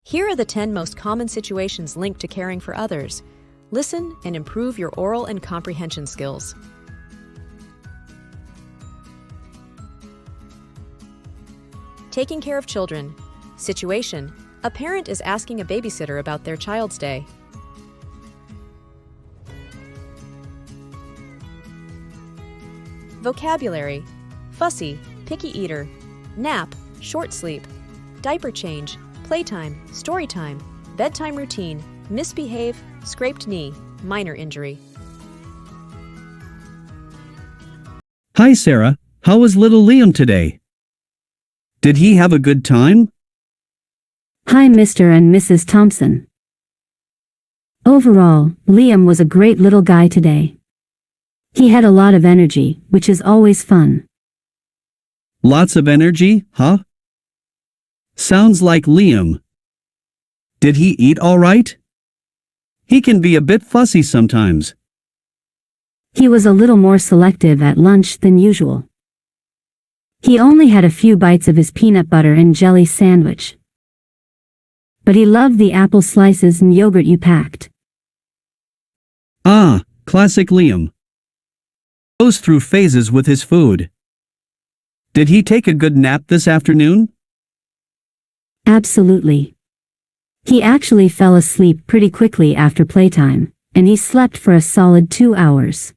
Here are the 10 most common situations linked to caring for others. Listen and improve your oral and comprehension skills. Taking care of children. Situation: a parent is asking a babysitter about their child's day. Vocabulary: fussy, picky eater, nap, short sleep, diaper change, playtime, story time, bedtime routine, misbehave, scraped knee, minor injury. Hi Sarah, how was little Liam today? Did he have a good time? Hi Mr. and Mrs. Thompson. Overall, Liam was a great little guy today. He had a lot of energy, which is always fun. Lots of energy, huh? Sounds like Liam. Did he eat all right? He can be a bit fussy sometimes. He was a little more selective at lunch than usual. He only had a few bites of his peanut butter and jelly sandwich. But he loved the apple slices and yogurt you packed. Ah, classic Liam. Goes through phases with his food. Did he take a good nap this afternoon? Absolutely. He actually fell asleep pretty quickly after playtime, and he slept for a solid 2 hours.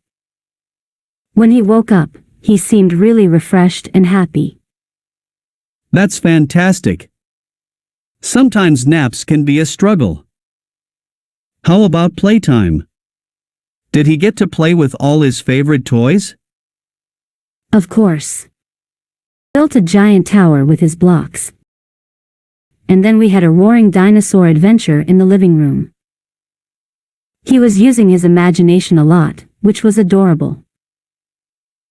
When he woke up, he seemed really refreshed and happy. That's fantastic. Sometimes naps can be a struggle. How about playtime? Did he get to play with all his favorite toys? Of course. Built a giant tower with his blocks. And then we had a roaring dinosaur adventure in the living room. He was using his imagination a lot, which was adorable.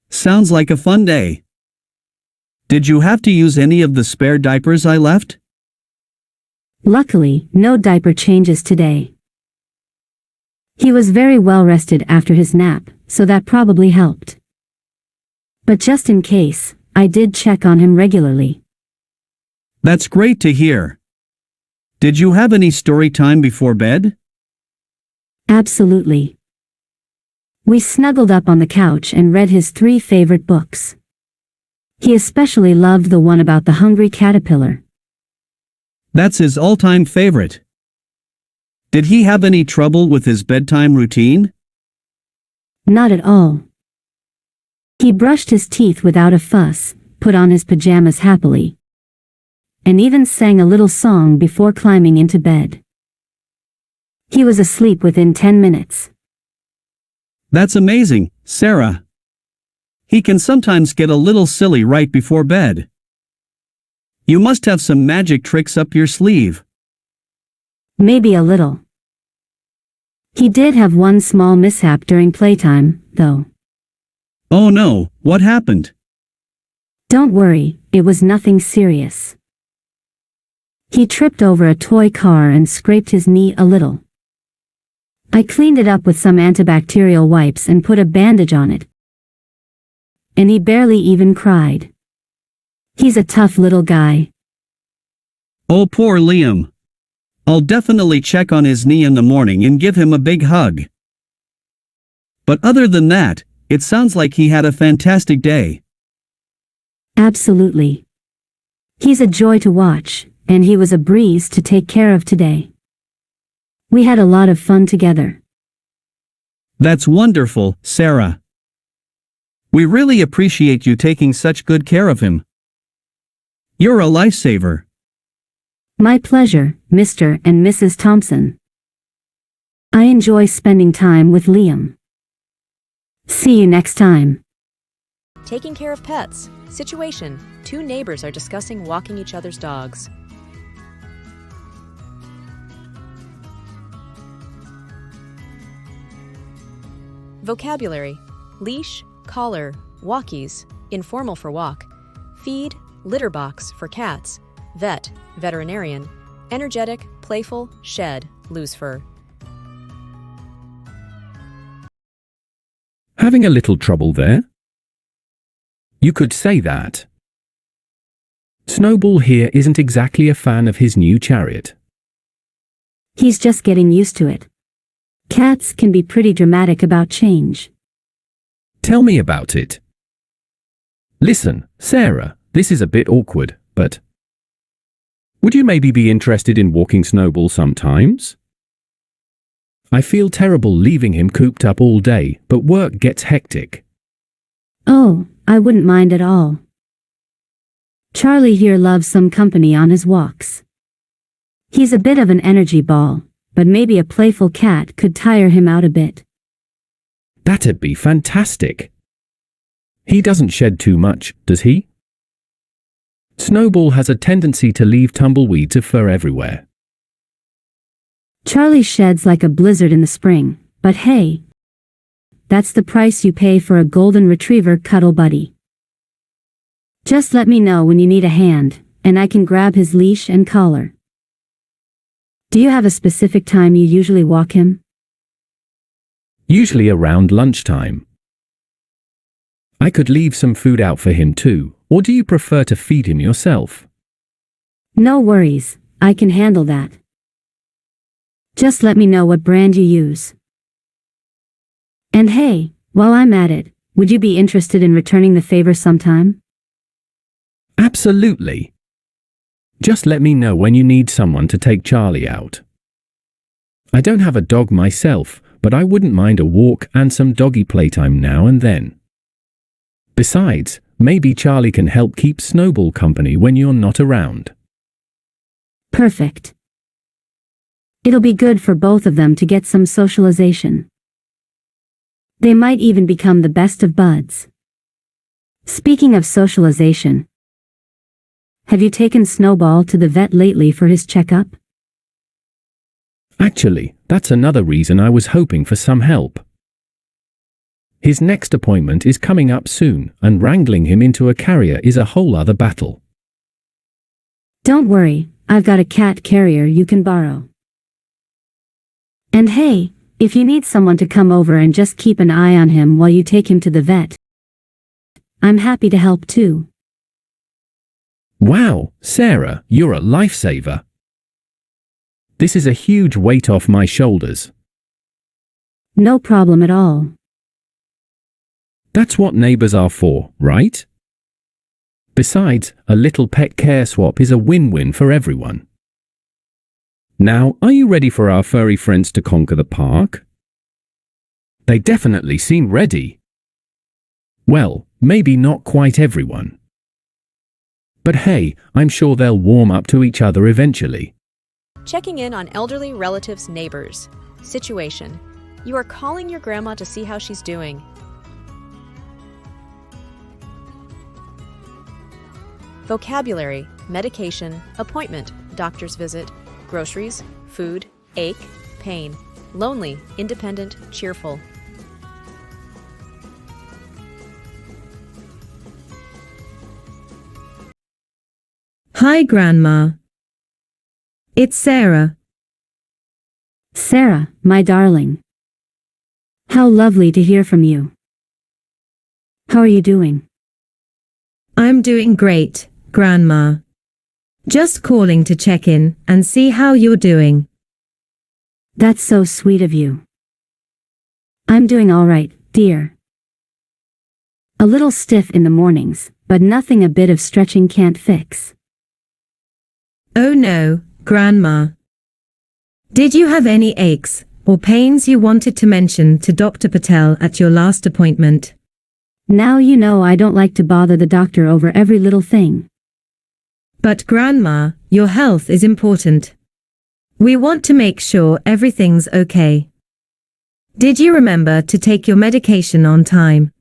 Sounds like a fun day. Did you have to use any of the spare diapers I left? Luckily, no diaper changes today. He was very well rested after his nap, so that probably helped. But just in case, I did check on him regularly. That's great to hear. Did you have any story time before bed? Absolutely. We snuggled up on the couch and read his 3 favorite books. He especially loved the one about the hungry caterpillar. That's his all-time favorite. Did he have any trouble with his bedtime routine? Not at all. He brushed his teeth without a fuss, put on his pajamas happily, and even sang a little song before climbing into bed. He was asleep within 10 minutes. That's amazing, Sarah. He can sometimes get a little silly right before bed. You must have some magic tricks up your sleeve. Maybe a little. He did have one small mishap during playtime, though. Oh no, what happened? Don't worry, it was nothing serious. He tripped over a toy car and scraped his knee a little. I cleaned it up with some antibacterial wipes and put a bandage on it. And he barely even cried. He's a tough little guy. Oh poor Liam. I'll definitely check on his knee in the morning and give him a big hug. But other than that, it sounds like he had a fantastic day. Absolutely. He's a joy to watch, and he was a breeze to take care of today. We had a lot of fun together. That's wonderful, Sarah. We really appreciate you taking such good care of him. You're a lifesaver. My pleasure, Mr. and Mrs. Thompson. I enjoy spending time with Liam. See you next time. Taking care of pets. Situation: 2 neighbors are discussing walking each other's dogs. Vocabulary: leash, collar, walkies, informal for walk, feed, litter box for cats, vet, veterinarian, energetic, playful, shed, loose fur. Having a little trouble there? You could say that. Snowball here isn't exactly a fan of his new chariot. He's just getting used to it. Cats can be pretty dramatic about change. Tell me about it. Listen, Sarah, this is a bit awkward, but would you maybe be interested in walking Snowball sometimes? I feel terrible leaving him cooped up all day, but work gets hectic. Oh, I wouldn't mind at all. Charlie here loves some company on his walks. He's a bit of an energy ball, but maybe a playful cat could tire him out a bit. That'd be fantastic. He doesn't shed too much, does he? Snowball has a tendency to leave tumbleweeds of fur everywhere. Charlie sheds like a blizzard in the spring, but hey, that's the price you pay for a golden retriever cuddle buddy. Just let me know when you need a hand, and I can grab his leash and collar. Do you have a specific time you usually walk him? Usually around lunchtime. I could leave some food out for him too, or do you prefer to feed him yourself? No worries, I can handle that. Just let me know what brand you use. And hey, while I'm at it, would you be interested in returning the favor sometime? Absolutely. Just let me know when you need someone to take Charlie out. I don't have a dog myself, but I wouldn't mind a walk and some doggy playtime now and then. Besides, maybe Charlie can help keep Snowball company when you're not around. Perfect. It'll be good for both of them to get some socialization. They might even become the best of buds. Speaking of socialization, have you taken Snowball to the vet lately for his checkup? Actually, that's another reason I was hoping for some help. His next appointment is coming up soon, and wrangling him into a carrier is a whole other battle. Don't worry, I've got a cat carrier you can borrow. And hey, if you need someone to come over and just keep an eye on him while you take him to the vet, I'm happy to help too. Wow, Sarah, you're a lifesaver. This is a huge weight off my shoulders. No problem at all. That's what neighbors are for, right? Besides, a little pet care swap is a win-win for everyone. Now, are you ready for our furry friends to conquer the park? They definitely seem ready. Well, maybe not quite everyone. But hey, I'm sure they'll warm up to each other eventually. Checking in on elderly relatives' neighbors. Situation. You are calling your grandma to see how she's doing. Vocabulary, medication, appointment, doctor's visit, groceries, food, ache, pain, lonely, independent, cheerful. Hi, Grandma. It's Sarah. Sarah, my darling. How lovely to hear from you. How are you doing? I'm doing great, Grandma. Just calling to check in and see how you're doing. That's so sweet of you. I'm doing all right, dear. A little stiff in the mornings, but nothing a bit of stretching can't fix. Oh no, Grandma. Did you have any aches or pains you wanted to mention to Dr. Patel at your last appointment? Now you know I don't like to bother the doctor over every little thing. But Grandma, your health is important. We want to make sure everything's okay. Did you remember to take your medication on time?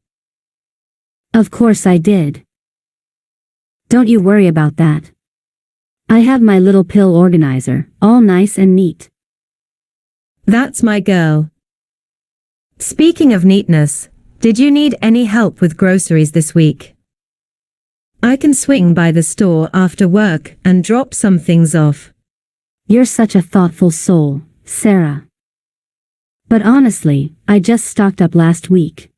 Of course I did. Don't you worry about that. I have my little pill organizer, all nice and neat. That's my girl. Speaking of neatness, did you need any help with groceries this week? I can swing by the store after work and drop some things off. You're such a thoughtful soul, Sarah. But honestly, I just stocked up last week.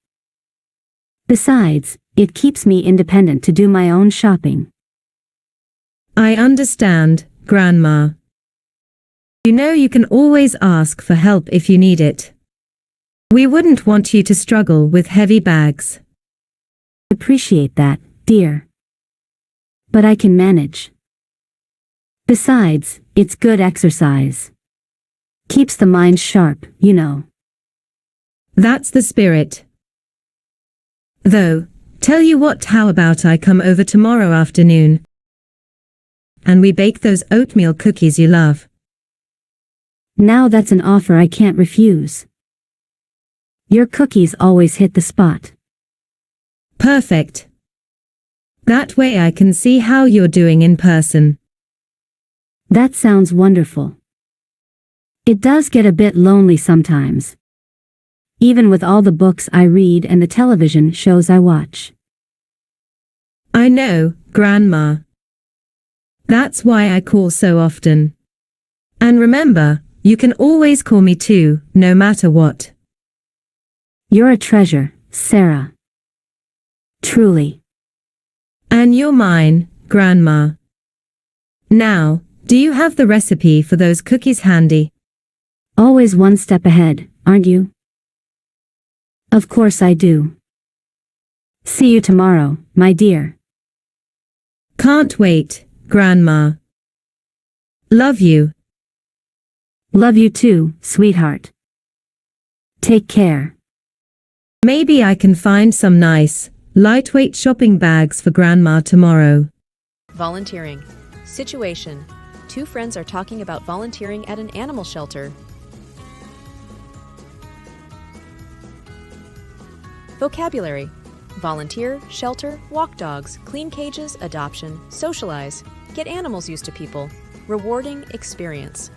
Besides, it keeps me independent to do my own shopping. I understand, Grandma. You know you can always ask for help if you need it. We wouldn't want you to struggle with heavy bags. Appreciate that, dear. But I can manage. Besides, it's good exercise. Keeps the mind sharp, you know. That's the spirit. Though, tell you what, how about I come over tomorrow afternoon and we bake those oatmeal cookies you love? Now that's an offer I can't refuse. Your cookies always hit the spot. Perfect. That way I can see how you're doing in person. That sounds wonderful. It does get a bit lonely sometimes. Even with all the books I read and the television shows I watch. I know, Grandma. That's why I call so often. And remember, you can always call me too, no matter what. You're a treasure, Sarah. Truly. And you're mine, Grandma. Now, do you have the recipe for those cookies handy? Always one step ahead, aren't you? Of course I do. See you tomorrow, my dear. Can't wait, Grandma. Love you. Love you too, sweetheart. Take care. Maybe I can find some nice, lightweight shopping bags for Grandma tomorrow. Volunteering. Situation. Two friends are talking about volunteering at an animal shelter. Vocabulary. Volunteer, shelter, walk dogs, clean cages, adoption, socialize, get animals used to people, rewarding experience.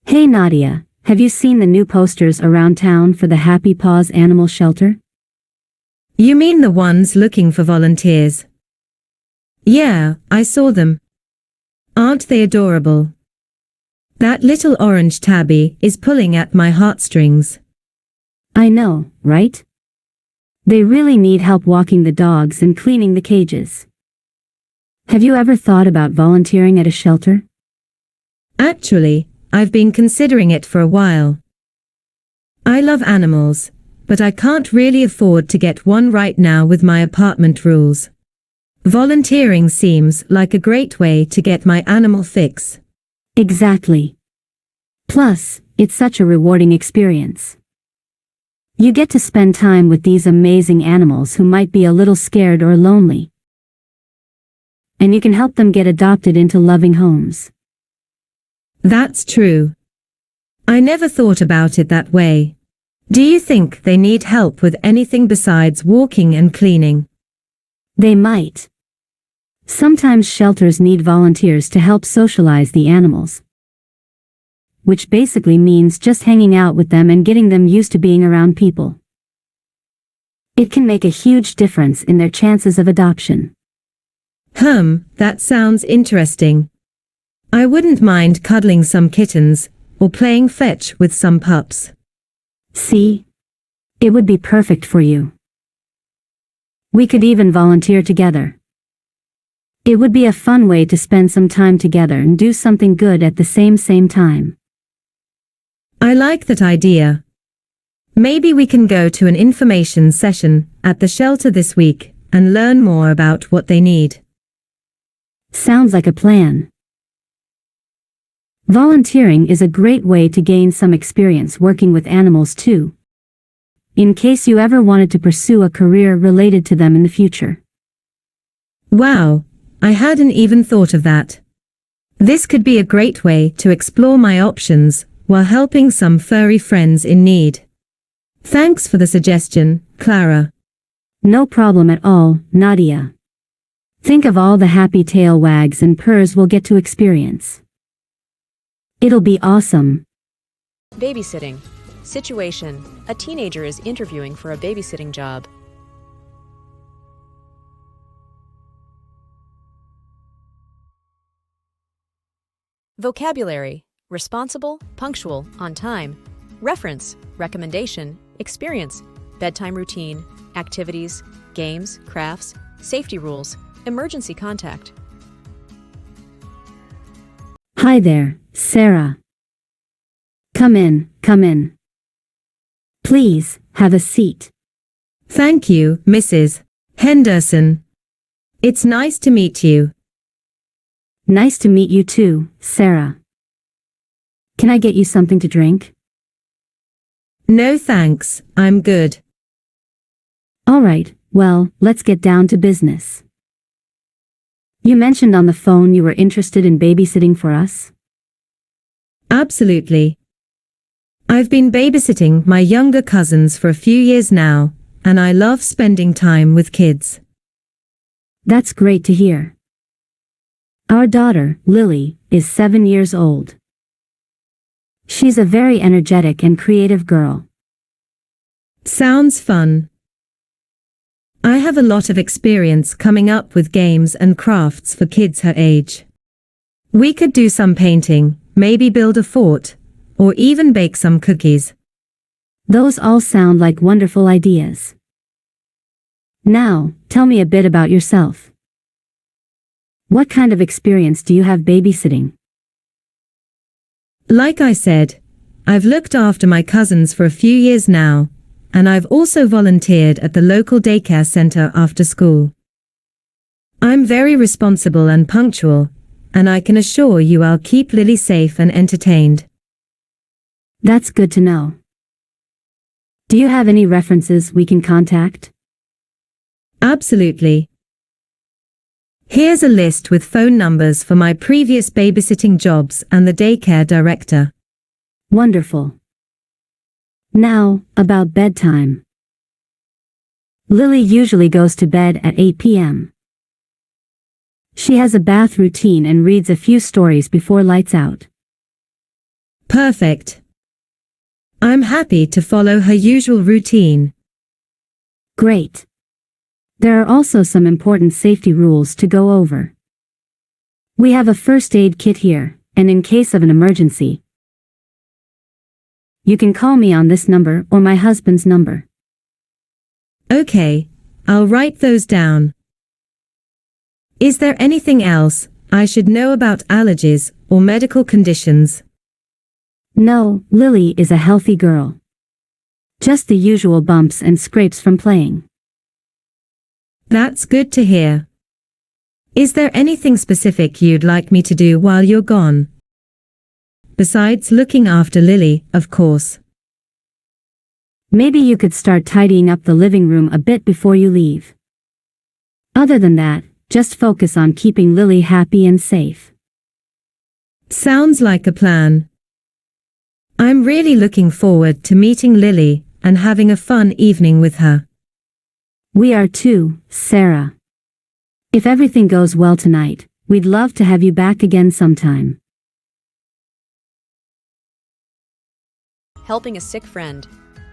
Hey Nadia, have you seen the new posters around town for the Happy Paws Animal Shelter? You mean the ones looking for volunteers? Yeah, I saw them. Aren't they adorable? That little orange tabby is pulling at my heartstrings. I know, right? They really need help walking the dogs and cleaning the cages. Have you ever thought about volunteering at a shelter? Actually, I've been considering it for a while. I love animals, but I can't really afford to get one right now with my apartment rules. Volunteering seems like a great way to get my animal fix. Exactly. Plus, it's such a rewarding experience. You get to spend time with these amazing animals who might be a little scared or lonely. And you can help them get adopted into loving homes. That's true. I never thought about it that way. Do you think they need help with anything besides walking and cleaning? They might. Sometimes shelters need volunteers to help socialize the animals. Which basically means just hanging out with them and getting them used to being around people. It can make a huge difference in their chances of adoption. That sounds interesting. I wouldn't mind cuddling some kittens, or playing fetch with some pups. See? It would be perfect for you. We could even volunteer together. It would be a fun way to spend some time together and do something good at the same time. I like that idea. Maybe we can go to an information session at the shelter this week and learn more about what they need. Sounds like a plan. Volunteering is a great way to gain some experience working with animals too. In case you ever wanted to pursue a career related to them in the future. Wow, I hadn't even thought of that. This could be a great way to explore my options while helping some furry friends in need. Thanks for the suggestion, Clara. No problem at all, Nadia. Think of all the happy tail wags and purrs we'll get to experience. It'll be awesome. Babysitting. Situation. A teenager is interviewing for a babysitting job. Vocabulary. Responsible, punctual, on time. Reference, recommendation, experience, bedtime routine, activities, games, crafts, safety rules, Emergency contact. Hi there, Sarah. Come in, come in. Please, have a seat. Thank you, Mrs. Henderson. It's nice to meet you. Nice to meet you too, Sarah. Can I get you something to drink? No thanks, I'm good. All right, well, let's get down to business. You mentioned on the phone you were interested in babysitting for us? Absolutely. I've been babysitting my younger cousins for a few years now, and I love spending time with kids. That's great to hear. Our daughter, Lily, is 7 years old. She's a very energetic and creative girl. Sounds fun. I have a lot of experience coming up with games and crafts for kids her age. We could do some painting, maybe build a fort, or even bake some cookies. Those all sound like wonderful ideas. Now, tell me a bit about yourself. What kind of experience do you have babysitting? Like I said, I've looked after my cousins for a few years now, and I've also volunteered at the local daycare center after school. I'm very responsible and punctual, and I can assure you I'll keep Lily safe and entertained. That's good to know. Do you have any references we can contact? Absolutely. Here's a list with phone numbers for my previous babysitting jobs and the daycare director. Wonderful. Now, about bedtime. Lily usually goes to bed at 8 p.m. She has a bath routine and reads a few stories before lights out. Perfect. I'm happy to follow her usual routine. Great. There are also some important safety rules to go over. We have a first aid kit here, and in case of an emergency, you can call me on this number or my husband's number. Okay, I'll write those down. Is there anything else I should know about allergies or medical conditions? No, Lily is a healthy girl. Just the usual bumps and scrapes from playing. That's good to hear. Is there anything specific you'd like me to do while you're gone? Besides looking after Lily, of course. Maybe you could start tidying up the living room a bit before you leave. Other than that, just focus on keeping Lily happy and safe. Sounds like a plan. I'm really looking forward to meeting Lily and having a fun evening with her. We are too, Sarah. If everything goes well tonight, we'd love to have you back again sometime. Helping a sick friend.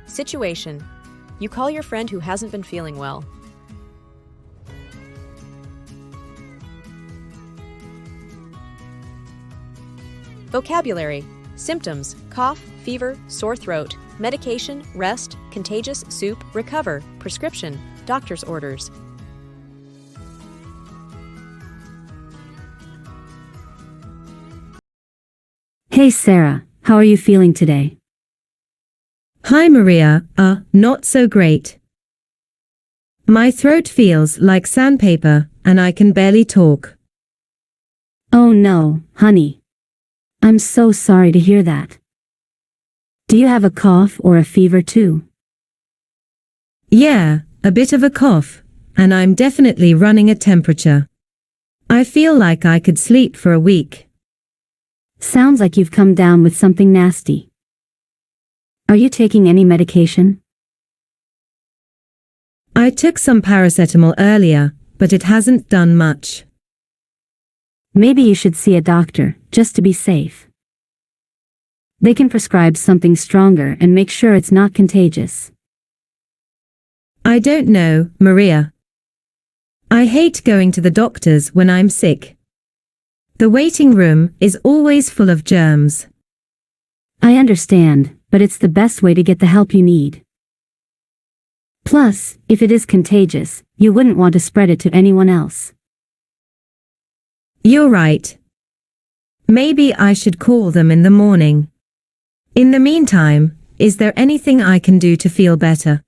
Situation. You call your friend who hasn't been feeling well. Vocabulary. Symptoms: cough, fever, sore throat, medication, rest, contagious, soup, recover, prescription, doctor's orders. Hey Sarah, how are you feeling today? Hi Maria, not so great. My throat feels like sandpaper, and I can barely talk. Oh no, honey. I'm so sorry to hear that. Do you have a cough or a fever too? Yeah, a bit of a cough, and I'm definitely running a temperature. I feel like I could sleep for a week. Sounds like you've come down with something nasty. Are you taking any medication? I took some paracetamol earlier, but it hasn't done much. Maybe you should see a doctor, just to be safe. They can prescribe something stronger and make sure it's not contagious. I don't know, Maria. I hate going to the doctors when I'm sick. The waiting room is always full of germs. I understand, but it's the best way to get the help you need. Plus, if it is contagious, you wouldn't want to spread it to anyone else. You're right. Maybe I should call them in the morning. In the meantime, is there anything I can do to feel better?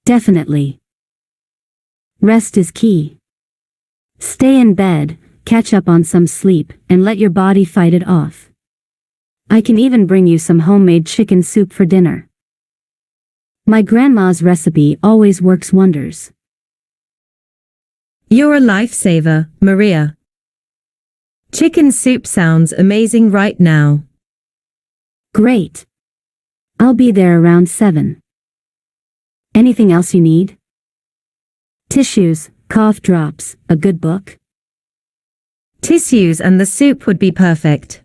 Definitely. Rest is key. Stay in bed, catch up on some sleep, and let your body fight it off. I can even bring you some homemade chicken soup for dinner. My grandma's recipe always works wonders. You're a lifesaver, Maria. Chicken soup sounds amazing right now. Great. I'll be there around 7. Anything else you need? Tissues, cough drops, a good book? Tissues and the soup would be perfect.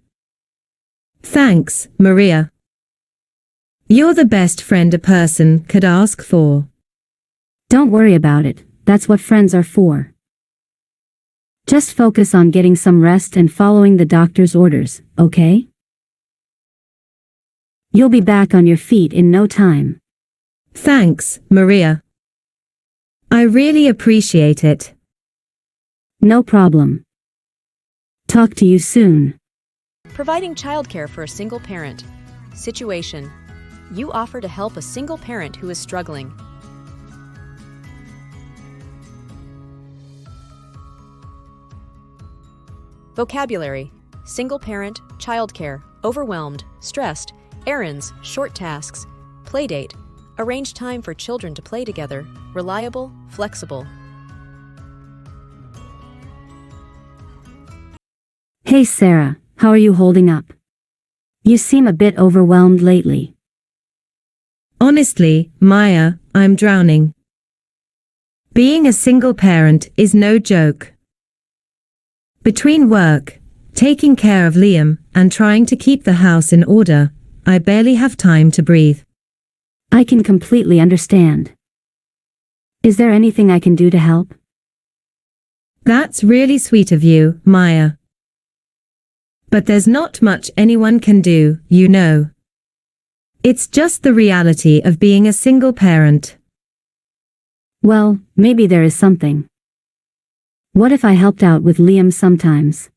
Thanks, Maria. You're the best friend a person could ask for. Don't worry about it, that's what friends are for. Just focus on getting some rest and following the doctor's orders, okay? You'll be back on your feet in no time. Thanks, Maria. I really appreciate it. No problem. Talk to you soon. Providing childcare for a single parent. Situation: you offer to help a single parent who is struggling. Vocabulary: single parent, childcare, overwhelmed, stressed, errands, short tasks, playdate, arrange time for children to play together, reliable, flexible. Hey Sarah, how are you holding up? You seem a bit overwhelmed lately. Honestly, Maya, I'm drowning. Being a single parent is no joke. Between work, taking care of Liam, and trying to keep the house in order, I barely have time to breathe. I can completely understand. Is there anything I can do to help? That's really sweet of you, Maya. But there's not much anyone can do, you know. It's just the reality of being a single parent. Well, maybe there is something. What if I helped out with Liam sometimes?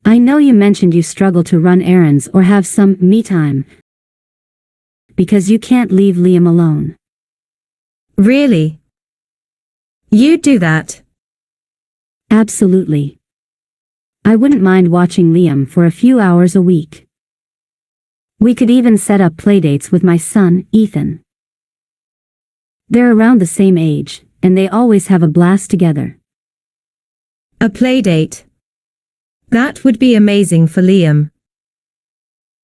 I know you mentioned you struggle to run errands or have some me time because you can't leave Liam alone. Really? You do that? Absolutely. I wouldn't mind watching Liam for a few hours a week. We could even set up playdates with my son, Ethan. They're around the same age, and they always have a blast together. A playdate? That would be amazing for Liam.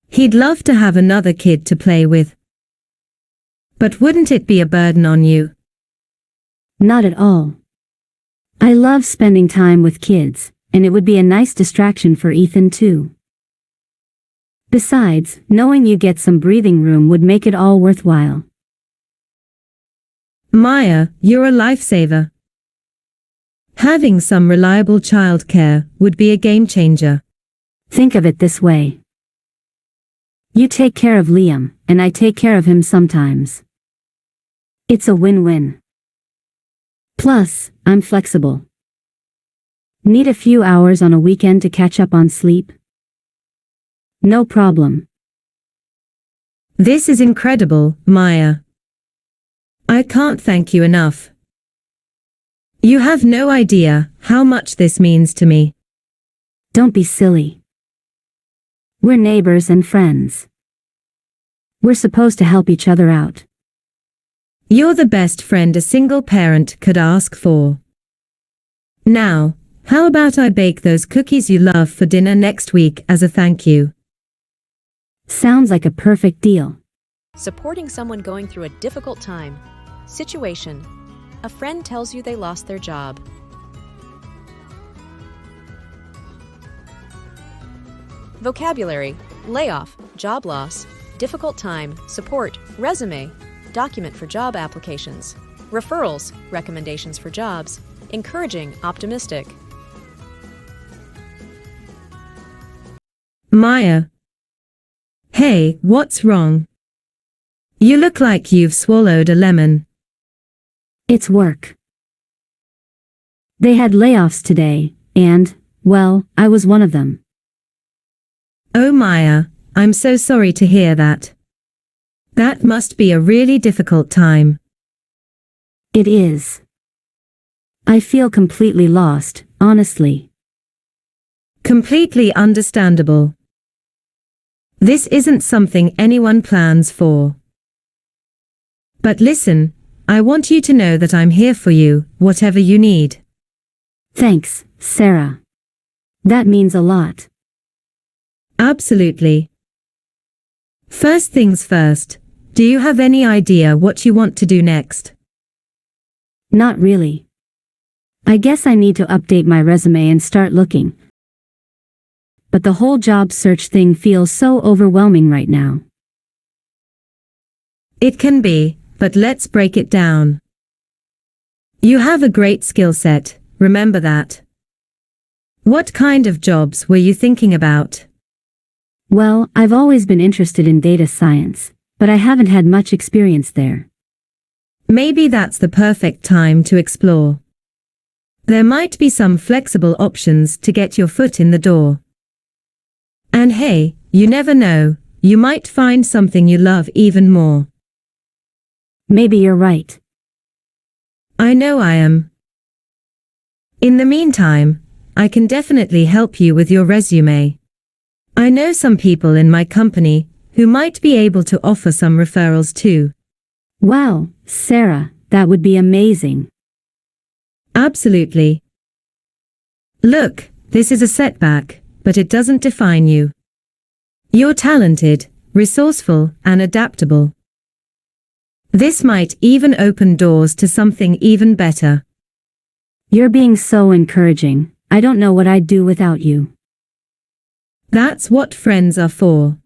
He'd love to have another kid to play with. But wouldn't it be a burden on you? Not at all. I love spending time with kids, and it would be a nice distraction for Ethan too. Besides, knowing you get some breathing room would make it all worthwhile. Maya, you're a lifesaver. Having some reliable childcare would be a game changer. Think of it this way. You take care of Liam, and I take care of him sometimes. It's a win-win. Plus, I'm flexible. Need a few hours on a weekend to catch up on sleep? No problem. This is incredible, Maya. I can't thank you enough. You have no idea how much this means to me. Don't be silly. We're neighbors and friends. We're supposed to help each other out. You're the best friend a single parent could ask for. Now, how about I bake those cookies you love for dinner next week as a thank you? Sounds like a perfect deal. Supporting someone going through a difficult time. Situation: a friend tells you they lost their job. Vocabulary: layoff, job loss, difficult time, support, resume, document for job applications, referrals, recommendations for jobs, encouraging, optimistic. Maya. Hey, what's wrong? You look like you've swallowed a lemon. It's work. They had layoffs today, and, well, I was one of them. Oh Maya, I'm so sorry to hear that. That must be a really difficult time. It is. I feel completely lost, honestly. Completely understandable. This isn't something anyone plans for. But listen, I want you to know that I'm here for you, whatever you need. Thanks, Sarah. That means a lot. Absolutely. First things first, do you have any idea what you want to do next? Not really. I guess I need to update my resume and start looking. But the whole job search thing feels so overwhelming right now. It can be, but let's break it down. You have a great skill set, remember that. What kind of jobs were you thinking about? Well, I've always been interested in data science, but I haven't had much experience there. Maybe that's the perfect time to explore. There might be some flexible options to get your foot in the door. And hey, you never know, you might find something you love even more. Maybe you're right. I know I am. In the meantime, I can definitely help you with your resume. I know some people in my company who might be able to offer some referrals too. Wow, Sarah, that would be amazing. Absolutely. Look, this is a setback, but it doesn't define you. You're talented, resourceful, and adaptable. This might even open doors to something even better. You're being so encouraging. I don't know what I'd do without you. That's what friends are for.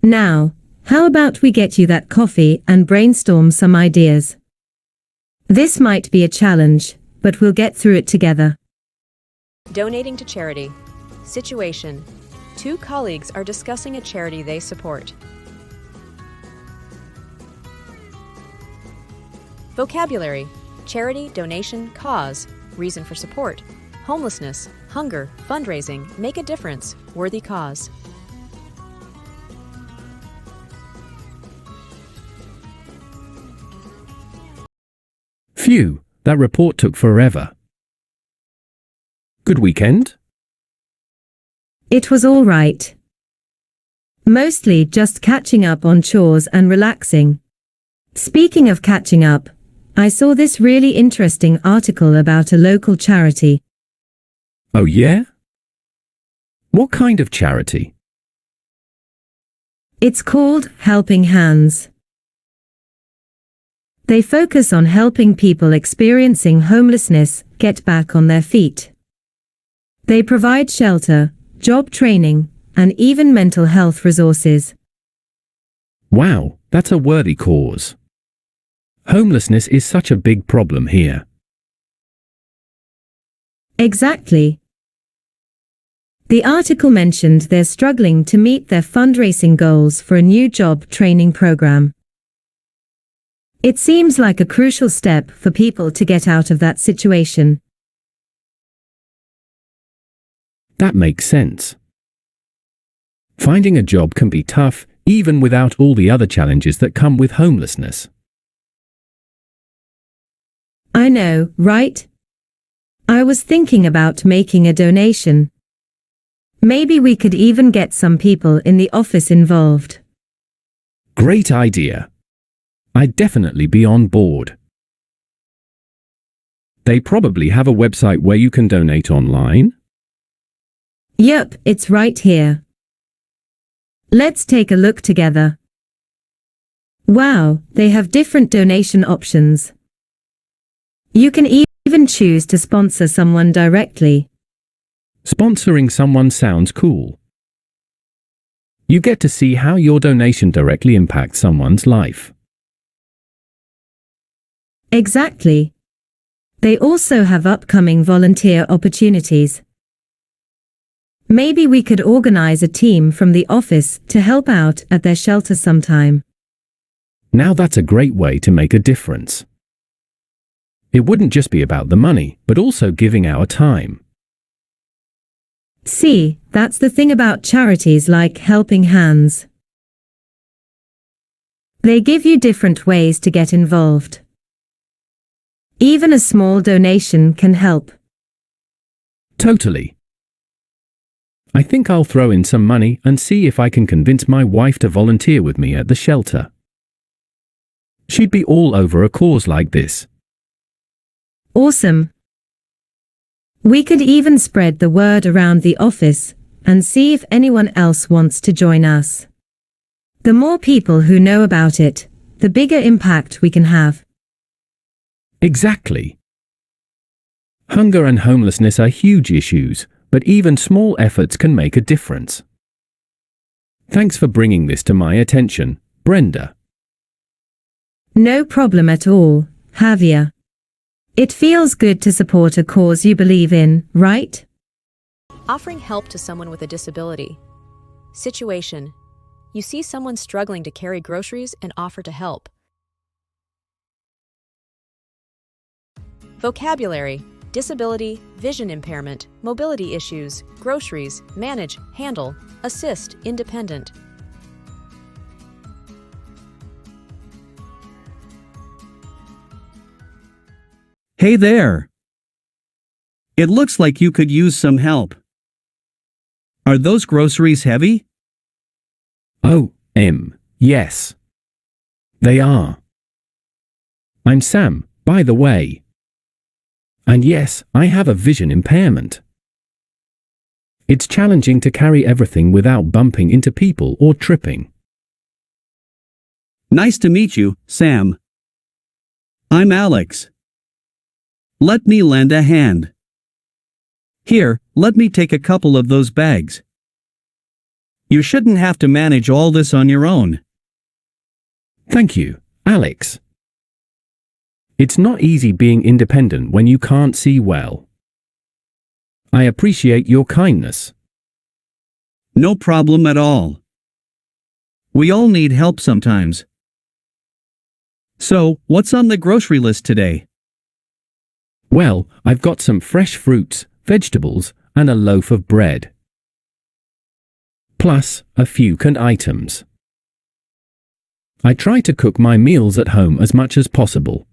Now, how about we get you that coffee and brainstorm some ideas? This might be a challenge, but we'll get through it together. Donating to charity. Situation. Two colleagues are discussing a charity they support. Vocabulary. Charity, donation, cause, reason for support, homelessness, hunger, fundraising, make a difference, worthy cause. Phew, that report took forever. Good weekend? It was all right. Mostly just catching up on chores and relaxing. Speaking of catching up, I saw this really interesting article about a local charity. Oh yeah? What kind of charity? It's called Helping Hands. They focus on helping people experiencing homelessness get back on their feet. They provide shelter, job training, and even mental health resources. Wow, that's a worthy cause. Homelessness is such a big problem here. Exactly. The article mentioned they're struggling to meet their fundraising goals for a new job training program. It seems like a crucial step for people to get out of that situation. That makes sense. Finding a job can be tough, even without all the other challenges that come with homelessness. I know, right? I was thinking about making a donation. Maybe we could even get some people in the office involved. Great idea. I'd definitely be on board. They probably have a website where you can donate online. Yep, it's right here. Let's take a look together. Wow, they have different donation options. You can even choose to sponsor someone directly. Sponsoring someone sounds cool. You get to see how your donation directly impacts someone's life. Exactly. They also have upcoming volunteer opportunities. Maybe we could organize a team from the office to help out at their shelter sometime. Now that's a great way to make a difference. It wouldn't just be about the money, but also giving our time. See, that's the thing about charities like Helping Hands. They give you different ways to get involved. Even a small donation can help. Totally. I think I'll throw in some money and see if I can convince my wife to volunteer with me at the shelter. She'd be all over a cause like this. Awesome. We could even spread the word around the office and see if anyone else wants to join us. The more people who know about it, the bigger impact we can have. Exactly. Hunger and homelessness are huge issues, but even small efforts can make a difference. Thanks for bringing this to my attention, Brenda. No problem at all, Javier. It feels good to support a cause you believe in, right? Offering help to someone with a disability. Situation. You see someone struggling to carry groceries and offer to help. Vocabulary. Disability, vision impairment, mobility issues, groceries, manage, handle, assist, independent. Hey there! It looks like you could use some help. Are those groceries heavy? Oh, yes. They are. I'm Sam, by the way. And yes, I have a vision impairment. It's challenging to carry everything without bumping into people or tripping. Nice to meet you, Sam. I'm Alex. Let me lend a hand. Here, let me take a couple of those bags. You shouldn't have to manage all this on your own. Thank you, Alex. It's not easy being independent when you can't see well. I appreciate your kindness. No problem at all. We all need help sometimes. So, what's on the grocery list today? Well, I've got some fresh fruits, vegetables, and a loaf of bread. Plus, a few canned items. I try to cook my meals at home as much as possible.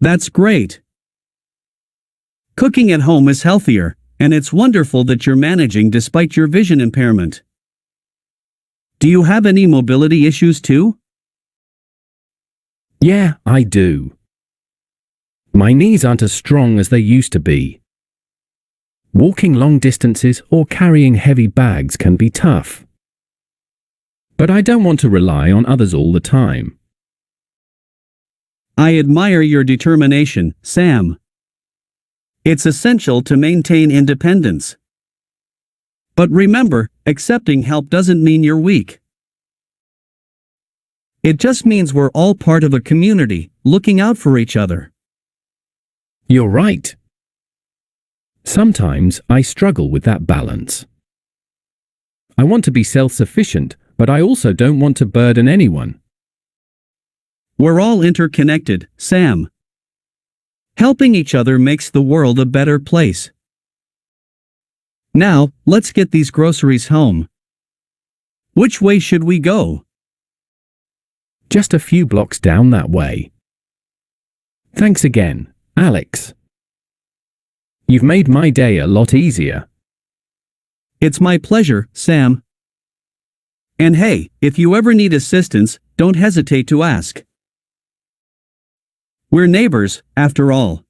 That's great. Cooking at home is healthier, and it's wonderful that you're managing despite your vision impairment. Do you have any mobility issues too? Yeah, I do. My knees aren't as strong as they used to be. Walking long distances or carrying heavy bags can be tough. But I don't want to rely on others all the time. I admire your determination, Sam. It's essential to maintain independence. But remember, accepting help doesn't mean you're weak. It just means we're all part of a community, looking out for each other. You're right. Sometimes I struggle with that balance. I want to be self-sufficient, but I also don't want to burden anyone. We're all interconnected, Sam. Helping each other makes the world a better place. Now, let's get these groceries home. Which way should we go? Just a few blocks down that way. Thanks again, Alex. You've made my day a lot easier. It's my pleasure, Sam. And hey, if you ever need assistance, don't hesitate to ask. We're neighbors, after all.